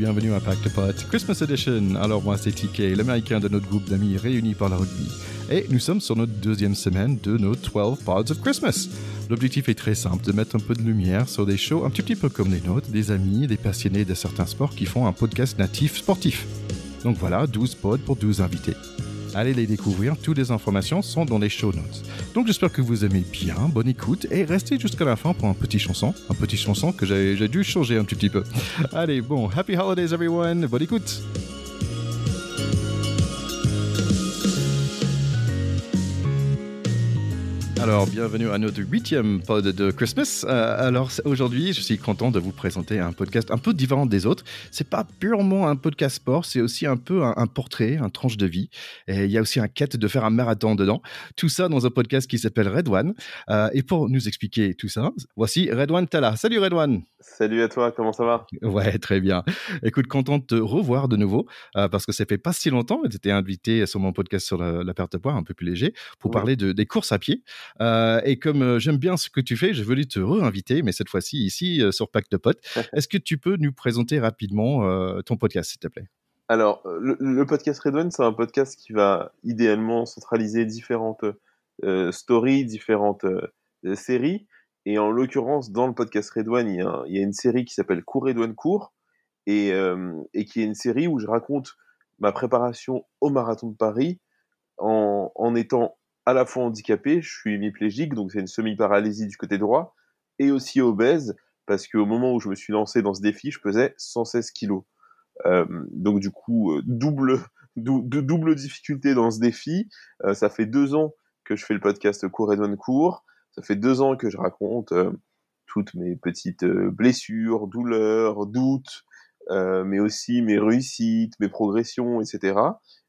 bienvenue à Pack de Potes Christmas Edition. Alors moi c'est TK, l'américain de notre groupe d'amis réunis par le rugby. Et nous sommes sur notre deuxième semaine de nos 12 Pods of Christmas. L'objectif est très simple, de mettre un peu de lumière sur des shows un petit peu comme les nôtres, des amis, des passionnés de certains sports qui font un podcast natif sportif. Donc voilà, 12 pods pour 12 invités. Allez les découvrir, toutes les informations sont dans les show notes. Donc j'espère que vous aimez bien, bonne écoute et restez jusqu'à la fin pour un petit chanson que j'ai dû changer un petit peu. Allez, bon, happy holidays everyone, bonne écoute. Alors, bienvenue à notre 8e pod de Christmas. Alors, aujourd'hui, je suis content de vous présenter un podcast un peu différent des autres. C'est pas purement un podcast sport, c'est aussi un peu un portrait, un tranche de vie. Et il y a aussi un quête de faire un marathon dedans. Tout ça dans un podcast qui s'appelle Red One. Et pour nous expliquer tout ça, voici Redouane Talla. Salut Redouane. Salut à toi, comment ça va? Ouais, très bien. Écoute, content de te revoir de nouveau parce que ça fait pas si longtemps. Tu étais invité sur mon podcast sur la perte de poids, un peu plus léger, pour parler des courses à pied. Et comme j'aime bien ce que tu fais, j'ai voulu te réinviter, mais cette fois-ci ici sur Pack de Potes. Est-ce que tu peux nous présenter rapidement ton podcast, s'il te plaît? Alors, le podcast Red One, c'est un podcast qui va idéalement centraliser différentes stories, différentes séries. Et en l'occurrence, dans le podcast Red One, il y a une série qui s'appelle Cours Red One Cours, et qui est une série où je raconte ma préparation au marathon de Paris en étant à la fois handicapé, je suis hémiplégique, donc c'est une semi-paralysie du côté droit, et aussi obèse, parce qu'au moment où je me suis lancé dans ce défi, je pesais 116 kilos. Donc du coup, double difficulté dans ce défi. Ça fait 2 ans que je fais le podcast Cours Edouane Cours. Ça fait 2 ans que je raconte toutes mes petites blessures, douleurs, doutes, mais aussi mes réussites, mes progressions, etc.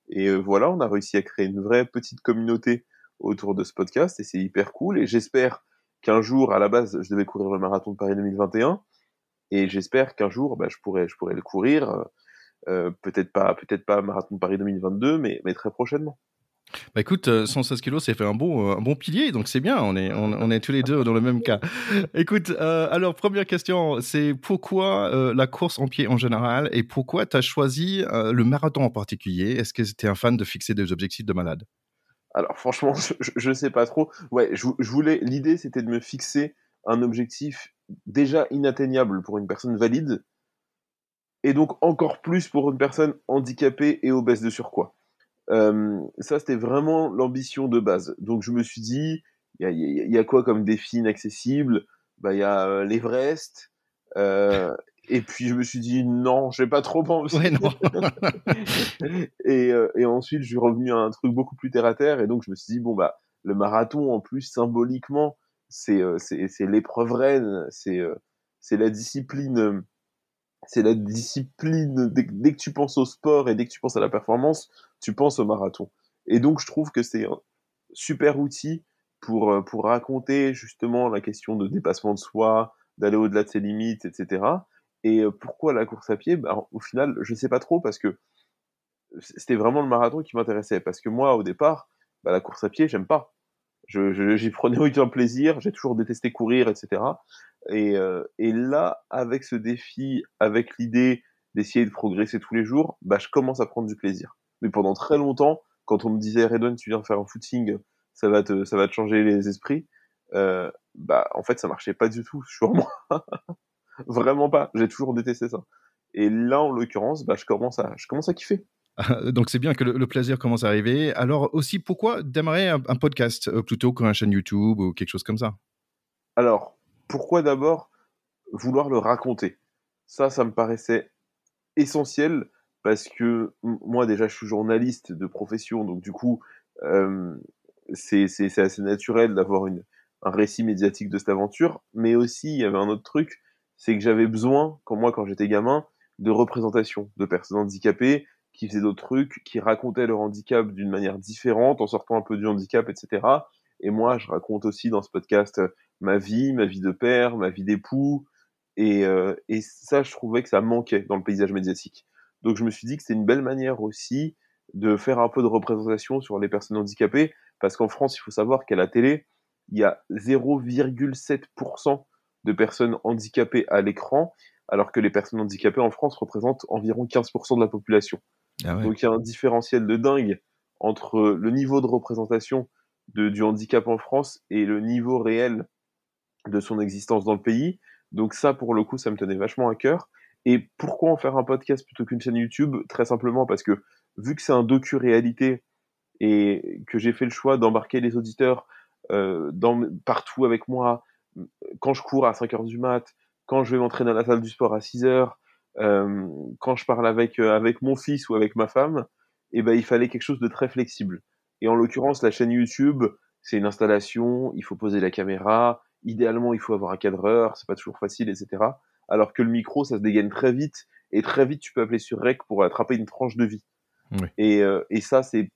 Et voilà, on a réussi à créer une vraie petite communauté autour de ce podcast et c'est hyper cool. Et j'espère qu'un jour, à la base, je devais courir le marathon de Paris 2021 et j'espère qu'un jour, je pourrais le courir. Peut-être pas marathon de Paris 2022, mais très prochainement. Bah écoute, 116 kilos, c'est fait un bon pilier, donc c'est bien, on est tous les deux dans le même cas. Écoute, alors première question, c'est pourquoi la course en pied en général et pourquoi tu as choisi le marathon en particulier? Est-ce que tu es un fan de fixer des objectifs de malade? Alors franchement, je sais pas trop. Ouais, l'idée c'était de me fixer un objectif déjà inatteignable pour une personne valide, et donc encore plus pour une personne handicapée et obèse de surpoids. Ça, c'était vraiment l'ambition de base. Donc je me suis dit, il y a quoi comme défi inaccessible? Il y a l'Everest. Et puis je me suis dit, non, j'ai pas trop envie. Ouais, non. Et ensuite, je suis revenu à un truc beaucoup plus terre à terre. Et donc je me suis dit, le marathon, en plus, symboliquement, c'est l'épreuve reine, c'est la discipline. C'est la discipline, dès que tu penses au sport et dès que tu penses à la performance, tu penses au marathon. Et donc, je trouve que c'est un super outil pour raconter justement la question de dépassement de soi, d'aller au-delà de ses limites, etc. Et pourquoi la course à pied? Au final, je sais pas trop parce que c'était vraiment le marathon qui m'intéressait. Parce que moi, au départ, la course à pied, j'aime pas. J'y prenais aucun plaisir, j'ai toujours détesté courir, etc. Et là, avec ce défi, avec l'idée d'essayer de progresser tous les jours, je commence à prendre du plaisir. Mais pendant très longtemps, quand on me disait Redon, tu viens faire un footing, ça va te changer les esprits, en fait, ça marchait pas du tout sur moi. Vraiment pas. J'ai toujours détesté ça. Et là, en l'occurrence, je commence à kiffer. Donc c'est bien que le plaisir commence à arriver. Alors aussi, pourquoi démarrer un podcast plutôt qu'une chaîne YouTube ou quelque chose comme ça? Alors, pourquoi d'abord vouloir le raconter? Ça me paraissait essentiel parce que moi déjà je suis journaliste de profession, donc du coup c'est assez naturel d'avoir un récit médiatique de cette aventure, mais aussi il y avait un autre truc, c'est que j'avais besoin, quand j'étais gamin, de représentation de personnes handicapées qui faisaient d'autres trucs, qui racontaient leur handicap d'une manière différente, en sortant un peu du handicap, etc. Et moi je raconte aussi dans ce podcast ma vie de père, ma vie d'époux, et ça, je trouvais que ça manquait dans le paysage médiatique. Donc je me suis dit que c'était une belle manière aussi de faire un peu de représentation sur les personnes handicapées, parce qu'en France, il faut savoir qu'à la télé, il y a 0,7% de personnes handicapées à l'écran, alors que les personnes handicapées en France représentent environ 15% de la population. Ah ouais. Donc il y a un différentiel de dingue entre le niveau de représentation du handicap en France et le niveau réel de son existence dans le pays. Donc ça, pour le coup, ça me tenait vachement à cœur. Et pourquoi en faire un podcast plutôt qu'une chaîne YouTube? Très simplement parce que vu que c'est un docu-réalité et que j'ai fait le choix d'embarquer les auditeurs partout avec moi, quand je cours à 5 heures du mat, quand je vais m'entraîner à la salle du sport à 6 heures, quand je parle avec mon fils ou avec ma femme, et ben, il fallait quelque chose de très flexible. Et en l'occurrence, la chaîne YouTube, c'est une installation, il faut poser la caméra, idéalement, il faut avoir un cadreur, c'est pas toujours facile, etc. Alors que le micro, ça se dégaine très vite, et très vite, tu peux appeler sur Rec pour attraper une tranche de vie. Oui. Et ça, c'est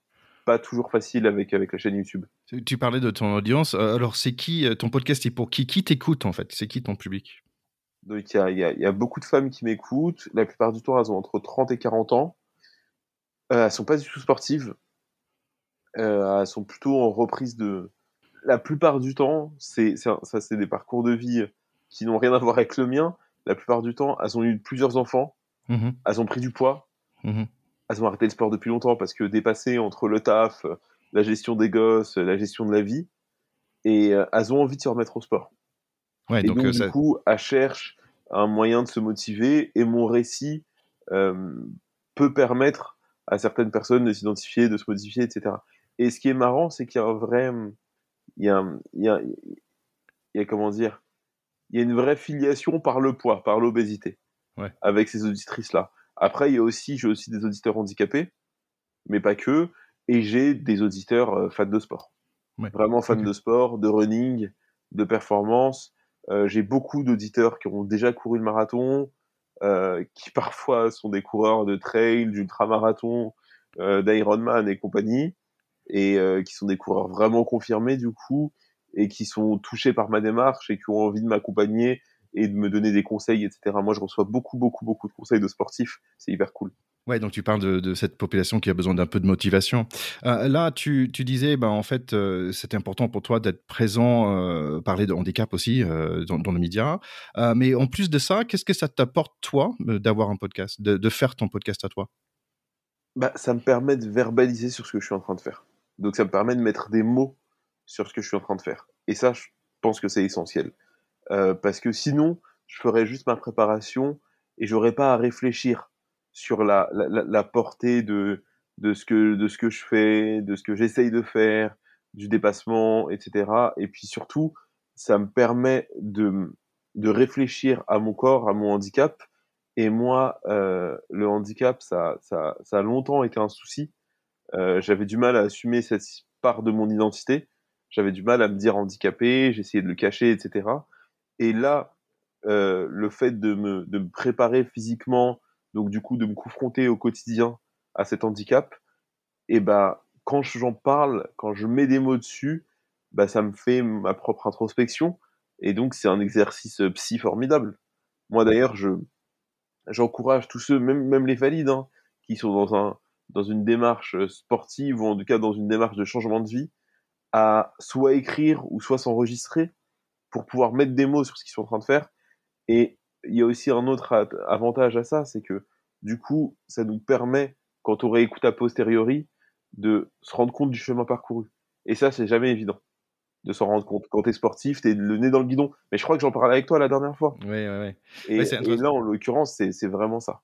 pas toujours facile avec la chaîne YouTube. Tu parlais de ton audience. Alors, c'est qui ton podcast est pour qui? Qui t'écoute en fait? C'est qui ton public? Donc il y a beaucoup de femmes qui m'écoutent. La plupart du temps, elles ont entre 30 et 40 ans. Elles sont pas du tout sportives. Elles sont plutôt en reprise de. La plupart du temps, c'est des parcours de vie qui n'ont rien à voir avec le mien. La plupart du temps, elles ont eu plusieurs enfants. Mhm. Elles ont pris du poids. Mhm. Elles ont arrêté le sport depuis longtemps parce que dépassées entre le taf, la gestion des gosses, la gestion de la vie, et elles ont envie de se remettre au sport. Ouais, Et donc donc, du ça. coup, elles cherchent un moyen de se motiver, et mon récit euh, peut permettre à certaines personnes de s'identifier, de se modifier, etc. Et ce qui est marrant, c'est qu'il y a un vrai, il y a, il y a, il y a comment dire, il y a une vraie filiation par le poids, par l'obésité, Ouais. avec ces auditrices-là. Après, j'ai aussi des auditeurs handicapés, mais pas que, et j'ai des auditeurs fans de sport. Ouais. Vraiment fans Ok. de sport, de running, de performance. J'ai beaucoup d'auditeurs qui ont déjà couru le marathon, qui parfois sont des coureurs de trail, d'ultramarathon, d'Ironman et compagnie, et qui sont des coureurs vraiment confirmés du coup, et qui sont touchés par ma démarche et qui ont envie de m'accompagner et de me donner des conseils, etc. Moi, je reçois beaucoup de conseils de sportifs. C'est hyper cool. Ouais, donc tu parles de cette population qui a besoin d'un peu de motivation. Là, tu disais, ben, en fait, c'était important pour toi d'être présent, parler de handicap aussi dans le média. Mais en plus de ça, qu'est-ce que ça t'apporte, toi, d'avoir un podcast, de faire ton podcast à toi? Bah, ça me permet de verbaliser sur ce que je suis en train de faire. Donc ça me permet de mettre des mots sur ce que je suis en train de faire. Et ça, je pense que c'est essentiel. Parce que sinon, je ferais juste ma préparation et j'aurais pas à réfléchir sur la portée de ce que je fais, de ce que j'essaye de faire, du dépassement, etc. Et puis surtout, ça me permet de réfléchir à mon corps, à mon handicap. Et moi, le handicap, ça a longtemps été un souci. J'avais du mal à assumer cette part de mon identité. J'avais du mal à me dire handicapé, j'essayais de le cacher, etc. Et là, le fait de me préparer physiquement, donc du coup de me confronter au quotidien à cet handicap, et ben quand j'en parle, quand je mets des mots dessus, bah ça me fait ma propre introspection, et donc c'est un exercice psy formidable. Moi d'ailleurs, j'encourage tous ceux, même les valides, hein, qui sont dans une démarche sportive, ou en tout cas dans une démarche de changement de vie, à soit écrire ou soit s'enregistrer pour pouvoir mettre des mots sur ce qu'ils sont en train de faire. Et il y a aussi un autre avantage à ça, c'est que du coup, ça nous permet, quand on réécoute a posteriori, de se rendre compte du chemin parcouru. Et ça, c'est jamais évident de s'en rendre compte. Quand t'es sportif, t'es le nez dans le guidon. Mais je crois que j'en parlais avec toi la dernière fois. Oui, ouais, ouais. Ouais, c'est Et intéressant. là, en l'occurrence, c'est vraiment ça.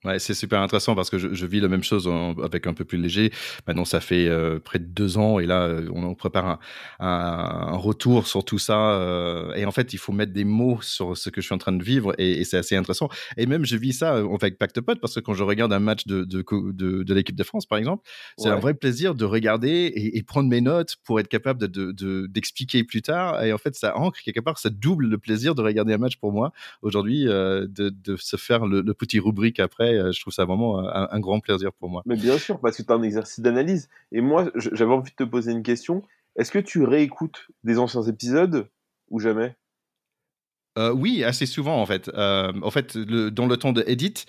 Ouais, c'est super intéressant parce que je vis la même chose avec un peu plus léger. Maintenant, ça fait près de 2 ans et là, on prépare un retour sur tout ça. Et en fait, il faut mettre des mots sur ce que je suis en train de vivre et c'est assez intéressant. Et même, je vis ça avec Pacte Pot parce que quand je regarde un match de l'équipe de France, par exemple, c'est un Ouais. vrai plaisir de regarder et prendre mes notes pour être capable d'expliquer plus tard. Et en fait, ça ancre quelque part, ça double le plaisir de regarder un match pour moi aujourd'hui, de se faire le petit rubrique après. Je trouve ça vraiment un grand plaisir pour moi. Mais bien sûr, parce que tu as un exercice d'analyse. Et moi, j'avais envie de te poser une question. Est-ce que tu réécoutes des anciens épisodes ou jamais? Oui, assez souvent en fait. Dans le temps de edit,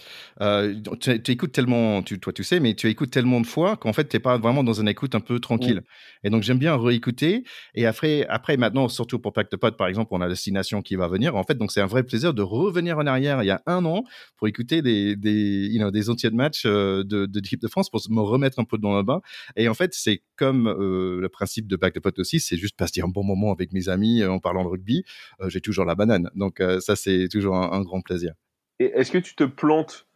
tu écoutes tellement, toi tu sais, mais tu écoutes tellement de fois qu'en fait t'es pas vraiment dans une écoute un peu tranquille. Et donc j'aime bien réécouter. Et après maintenant, surtout pour Pack de Pod par exemple, on a Destination qui va venir. En fait, donc c'est un vrai plaisir de revenir en arrière il y a 1 an pour écouter des entiers de matchs de l'équipe de France pour me remettre un peu dans le bain. Et en fait, c'est comme le principe de Pack de Pod aussi, c'est juste passer un bon moment avec mes amis en parlant de rugby. J'ai toujours la banane. Donc ça, c'est toujours un grand plaisir. Et est-ce que tu te plantes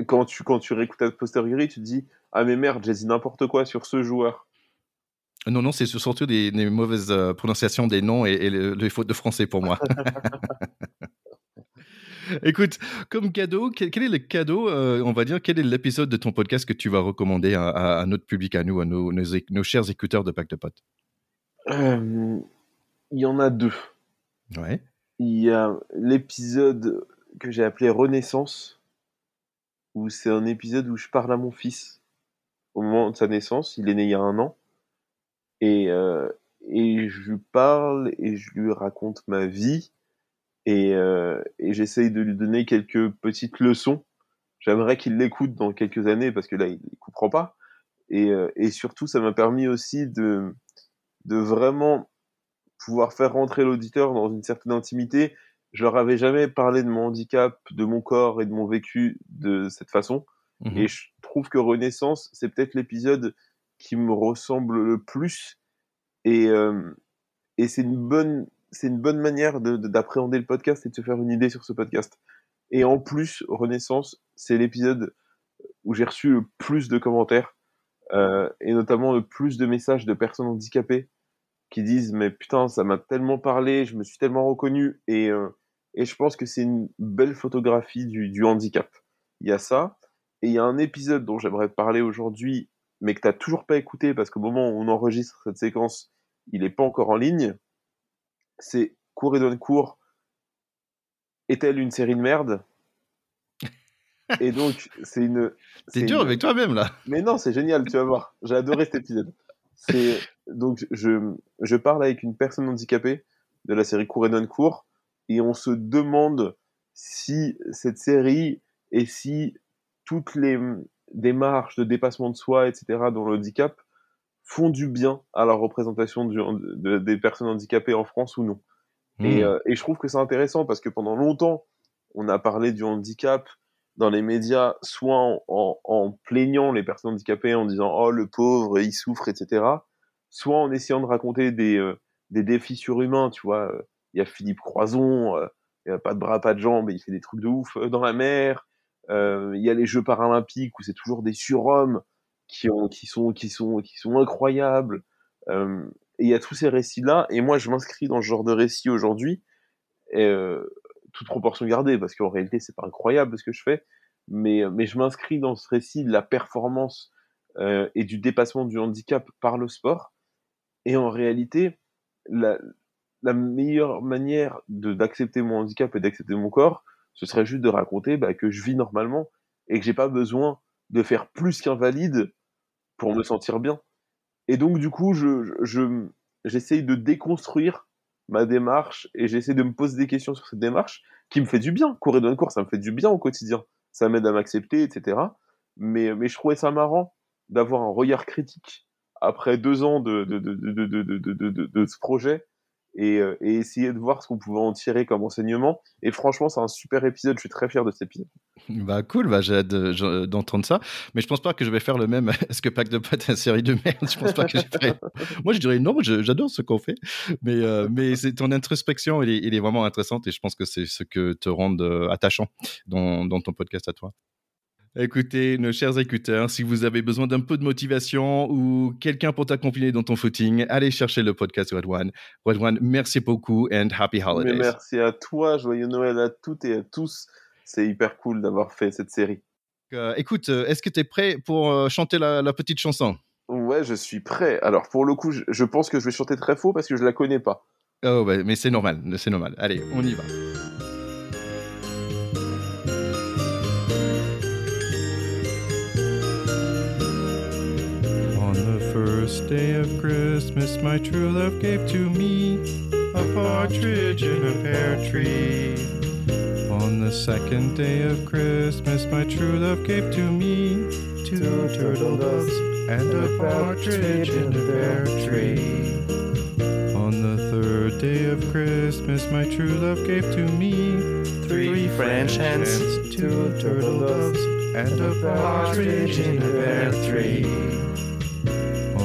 quand tu réécoutes à posteriori, tu te dis « Ah mais merde, j'ai dit n'importe quoi sur ce joueur ». Non, c'est surtout des mauvaises prononciations des noms et les fautes de français pour moi. Écoute, comme cadeau, quel est le cadeau, on va dire, quel est l'épisode de ton podcast que tu vas recommander à notre public, à nous, à nos chers écouteurs de Pack de Pot? Il y en a 2. Ouais. Il y a l'épisode que j'ai appelé Renaissance, où c'est un épisode où je parle à mon fils au moment de sa naissance. Il est né il y a 1 an. Et je lui parle et je lui raconte ma vie. Et j'essaye de lui donner quelques petites leçons. J'aimerais qu'il l'écoute dans quelques années parce que là, il comprend pas. Et surtout, ça m'a permis aussi de vraiment pouvoir faire rentrer l'auditeur dans une certaine intimité. Je leur avais jamais parlé de mon handicap, de mon corps et de mon vécu de cette façon. Mmh. Et je trouve que Renaissance, c'est peut-être l'épisode qui me ressemble le plus. Et c'est une bonne manière d'appréhender le podcast et de se faire une idée sur ce podcast. Et en plus, Renaissance, c'est l'épisode où j'ai reçu le plus de commentaires, et notamment le plus de messages de personnes handicapées qui disent « Mais putain, ça m'a tellement parlé, je me suis tellement reconnu ». Et je pense que c'est une belle photographie du handicap. Il y a ça. Et il y a un épisode dont j'aimerais te parler aujourd'hui, mais que tu n'as toujours pas écouté parce qu'au moment où on enregistre cette séquence, il n'est pas encore en ligne. C'est Cour et Donne Court. Est-elle une série de merde? Et donc, T'es dur avec toi-même, là. Mais non, c'est génial, tu vas voir. J'ai adoré cet épisode. Donc, je parle avec une personne handicapée de la série Cour et Donne Court, et on se demande si cette série et si toutes les démarches de dépassement de soi, etc., dans le handicap, font du bien à la représentation des personnes handicapées en France ou non. Et je trouve que c'est intéressant parce que pendant longtemps, on a parlé du handicap dans les médias, soit en plaignant les personnes handicapées, en disant « Oh, le pauvre, il souffre, etc. », soit en essayant de raconter des défis surhumains, tu vois. Il y a Philippe Croison, il a pas de bras, pas de jambes, et il fait des trucs de ouf dans la mer. Il y a les Jeux paralympiques où c'est toujours des surhommes qui sont incroyables. Et il y a tous ces récits-là, et moi je m'inscris dans ce genre de récit aujourd'hui, toute proportion gardée, parce qu'en réalité c'est pas incroyable ce que je fais, mais je m'inscris dans ce récit de la performance et du dépassement du handicap par le sport. Et en réalité, la meilleure manière d'accepter mon handicap et d'accepter mon corps, ce serait juste de raconter que je vis normalement et que j'ai pas besoin de faire plus qu'invalide pour me sentir bien. Et donc, du coup, j'essaye de déconstruire ma démarche et j'essaie de me poser des questions sur cette démarche qui me fait du bien. Cour et Donne Court, ça me fait du bien au quotidien. Ça m'aide à m'accepter, etc. Mais je trouvais ça marrant d'avoir un regard critique après 2 ans de ce projet et essayer de voir ce qu'on pouvait en tirer comme enseignement. Et franchement, c'est un super épisode. Je suis très fier de cet épisode. Bah cool, j'ai hâte d'entendre ça. Mais je pense pas que je vais faire le même. Est-ce que Pack de Pot est une série de merde? Je pense pas que je ferai. Moi, je dirais non, j'adore ce qu'on fait. Mais c'est ton introspection, il est vraiment intéressante et je pense que c'est ce que te rend attachant dans ton podcast à toi. Écoutez, nos chers écouteurs, si vous avez besoin d'un peu de motivation ou quelqu'un pour t'accompagner dans ton footing, allez chercher le podcast Red One. Red One, merci beaucoup and happy holidays. Mais merci à toi, joyeux Noël à toutes et à tous. C'est hyper cool d'avoir fait cette série. Écoute, est-ce que tu es prêt pour chanter la petite chanson? Ouais, je suis prêt. Alors, pour le coup, je pense que je vais chanter très faux parce que je la connais pas. Oh, bah, mais c'est normal. Allez, on y va. On the first day of Christmas, my true love gave to me a partridge in a pear tree. On the second day of Christmas, my true love gave to me 2 turtle doves and a partridge in a pear tree. On the third day of Christmas, my true love gave to me 3 French hens, 2 turtle doves, and a partridge in a pear tree.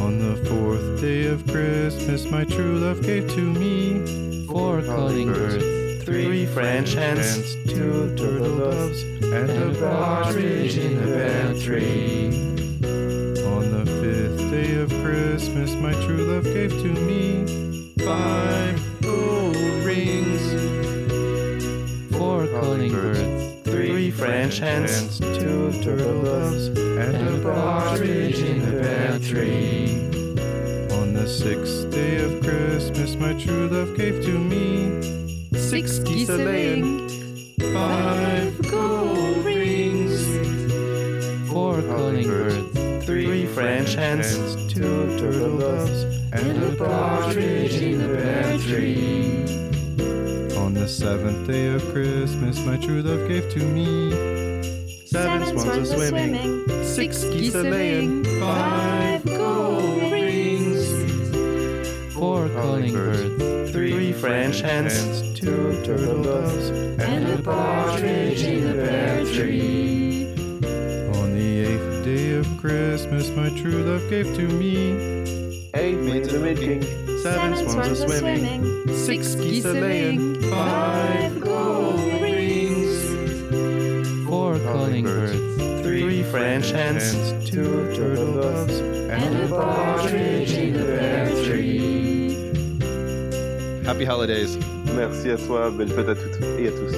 On the fourth day of Christmas, my true love gave to me 4 calling birds, 3 French hens, 2 turtle doves, and a partridge in a pear tree. On the fifth day of Christmas, my true love gave to me 5 gold rings, 4 calling birds, 3 French hens, 2 turtle doves, and a partridge in a pear tree. On the sixth day of Christmas, my true love gave to me 6 geese a-laying, 5 gold rings, 4 calling birds, 3 French hens, 2 turtle doves, and a partridge in a pear tree. On the seventh day of Christmas, my true love gave to me 7 swans a-swimming, 6 geese a-laying, 5 gold rings, 4 calling birds, 3 French hens, 2 turtle doves, and a partridge in a pear tree. On the eighth day of Christmas, my true love gave to me 8 maids a-milking, 7 swans a-swimming, 6 geese a-laying, 5 gold rings, 4 calling birds, 3 French hens, 2 turtle doves, and a partridge in a pear tree. Happy holidays. Merci à toi, belle fête à toutes et à tous.